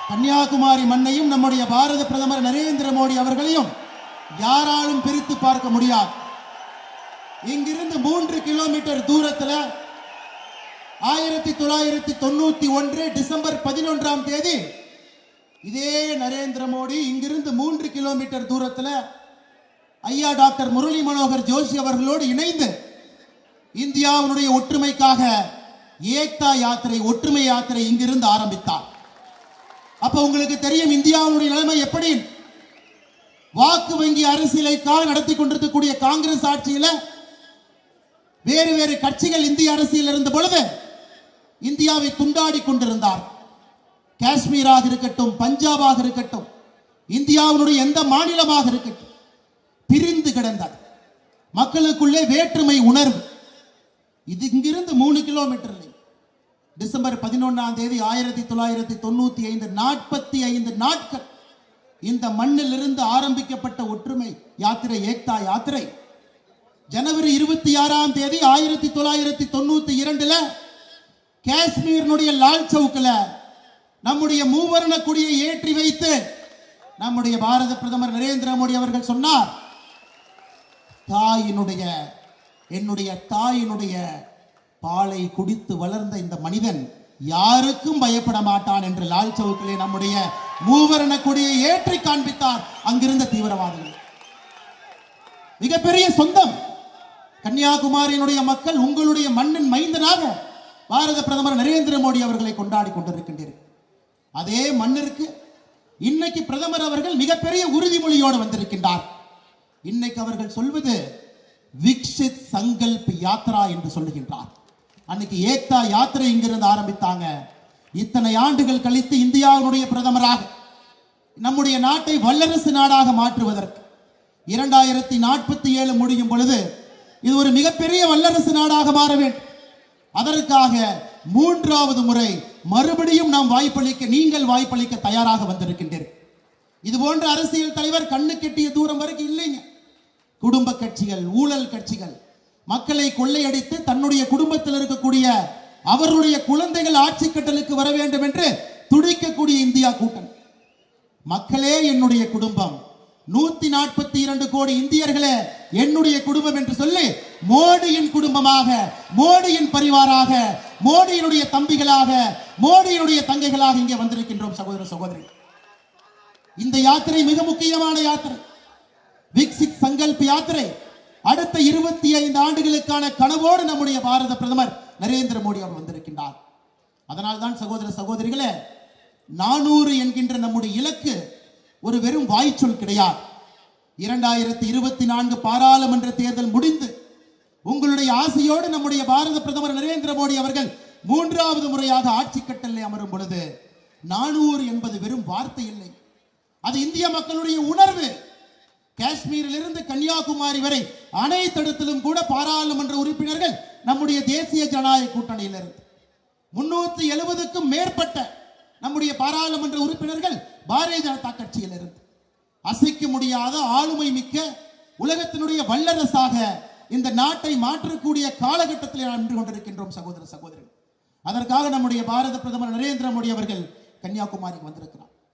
கன்னியாகுமரி மண்ணையும் நம்முடைய பாரத பிரதமர் நரேந்திர மோடி அவர்களையும் யாராலும் பிரித்து பார்க்க முடியாது. இங்கிருந்து 3 கிலோமீட்டர் தூரத்தில் 1991 டிசம்பர் 11ஆம் தேதி இதே நரேந்திர மோடி இங்கிருந்து 3 கிலோமீட்டர் தூரத்தில் ஐயா டாக்டர் முரளி மனோகர் ஜோஷி அவர்களோடு இணைந்து இந்தியாவுடைய ஒற்றுமைக்காக ஏக்தா யாத்திரை, ஒற்றுமை யாத்திரை இங்கிருந்து ஆரம்பித்தார். அப்ப உங்களுக்கு தெரியும் இந்தியாவுடைய நிலைமை எப்படி. வாக்கு வங்கி அரசியலைக்காக நடத்தி கொண்டிருக்கக்கூடிய காங்கிரஸ் ஆட்சியில் வேறு வேறு கட்சிகள் இந்திய அரசியல் இருந்த பொழுது இந்தியாவை துண்டாடி கொண்டிருந்தார். காஷ்மீராக இருக்கட்டும், பஞ்சாபாக இருக்கட்டும், இந்தியாவுடைய எந்த மாநிலமாக இருக்கட்டும், பிரிந்து கிடந்தார். மக்களுக்குள்ளே வேற்றுமை உணர்வு. இது இங்கிருந்து 3 கிலோமீட்டர் டிசம்பர் 11ஆம் தேதி 1995 45 நாட்கள் இந்த மண்ணில் இருந்து ஆரம்பிக்கப்பட்ட ஒற்றுமை யாத்திரை, ஏக்தா யாத்திரை ஜனவரி 26ஆம் தேதி 1992 காஷ்மீரினுடைய லால் சவுக்கில் நம்முடைய மூவர்ண கொடியை ஏற்றி வைத்து நம்முடைய பாரத பிரதமர் நரேந்திர மோடி அவர்கள் சொன்னார், என்னுடைய தாயினுடைய பாலை குடித்து வளர்ந்த இந்த மனிதன் யாருக்கும் பயப்பட மாட்டான் என்று லால் சவுக்கிலே நம்முடைய மூவர்ண கொடியை ஏற்றி காண்பித்தார் அங்கிருந்த தீவிரவாதிகள். மிகப்பெரிய சொந்தம் கன்னியாகுமரியினுடைய மக்கள் உங்களுடைய மண்ணின் மைந்தனாக பாரத பிரதமர் நரேந்திர மோடி அவர்களை கொண்டாடி கொண்டிருக்கின்றனர். அதே மண்ணிற்கு இன்னைக்கு பிரதமர் அவர்கள் மிகப்பெரிய உறுதிமொழியோடு வந்திருக்கின்றார். இன்னைக்கு அவர்கள் சொல்வது விக்சித் சங்கல்ப் யாத்ரா என்று சொல்லுகின்றார். அன்னைக்கு ஏக்தா யாத்திரை இங்கிருந்து ஆரம்பித்தாங்க. இத்தனை ஆண்டுகள் கழித்து இந்தியாவுடைய பிரதமராக நம்முடைய நாட்டை வல்லரசு நாடாக மாற்றுவதற்கு 2047 முடியும் பொழுது இது ஒரு மிகப்பெரிய வல்லரசு நாடாக மாற வேண்டும். அதற்காக 3வது முறை மறுபடியும் நாம் நீங்கள் வாய்ப்பளிக்க தயாராக வந்திருக்கின்றீர்கள். இது போன்ற அரசியல் தலைவர் கண்ணு கெட்டிய தூரம் வரைக்கும் இல்லைங்க. குடும்ப கட்சிகள், ஊழல் கட்சிகள் மக்களை கொள்ளையடித்து தன்னுடைய குடும்பத்தில் இருக்கக்கூடிய அவருடைய குழந்தைகள் ஆட்சி கட்டலுக்கு வர வேண்டும் என்று துடிக்கக்கூடிய இந்தியா கூட்டணி. மக்களே என்னுடைய குடும்பம், 142 கோடி இந்தியர்களே என்னுடைய குடும்பம் என்று சொல்லி மோடியின் குடும்பமாக, மோடியின் பரிவாராக, மோடியினுடைய தம்பிகளாக, மோடியினுடைய தங்கைகளாக இங்கே வந்திருக்கின்றோம் சகோதர சகோதரி. இந்த யாத்திரை மிக முக்கியமான யாத்திரை, விக்சித் சங்கல்ப் யாத்திரை. அடுத்த 25 ஆண்டுகளுக்கான கனவோடு நம்முடைய பாரத பிரதமர் நரேந்திர மோடி அவர் வந்திருக்கின்றார். அதனால் தான் சகோதர சகோதரிகளே, 400 என்கின்ற நம்முடைய இலக்கு ஒரு வெறும் வாய்ச்சொல் கிடையாது. 2024 பாராளுமன்ற தேர்தல் முடிந்து உங்களுடைய ஆசையோடு நம்முடைய பாரத பிரதமர் நரேந்திர மோடி அவர்கள் 3வது முறையாக ஆட்சி கட்டலில் அமரும் பொழுது 400 என்பது வெறும் வார்த்தை இல்லை, அது இந்திய மக்களுடைய உணர்வு. காஷ்மீரில் இருந்து கன்னியாகுமரி வரை அனைத்து இடத்திலும் கூட பாராளுமன்ற உறுப்பினர்கள் நம்முடைய தேசிய ஜனநாயக கூட்டணியில் இருந்து 370க்கும் மேற்பட்ட நம்முடைய பாராளுமன்ற உறுப்பினர்கள் பாரதிய ஜனதா கட்சியில் இருந்து அசைக்க முடியாத ஆளுமை மிக்க உலகத்தினுடைய வல்லரசாக இந்த நாட்டை மாற்றக்கூடிய காலகட்டத்தில் நின்று கொண்டிருக்கின்றோம் சகோதர சகோதரி. அதற்காக நம்முடைய பாரத பிரதமர் நரேந்திர மோடி அவர்கள் கன்னியாகுமரிக்கு வந்திருக்கிறார்.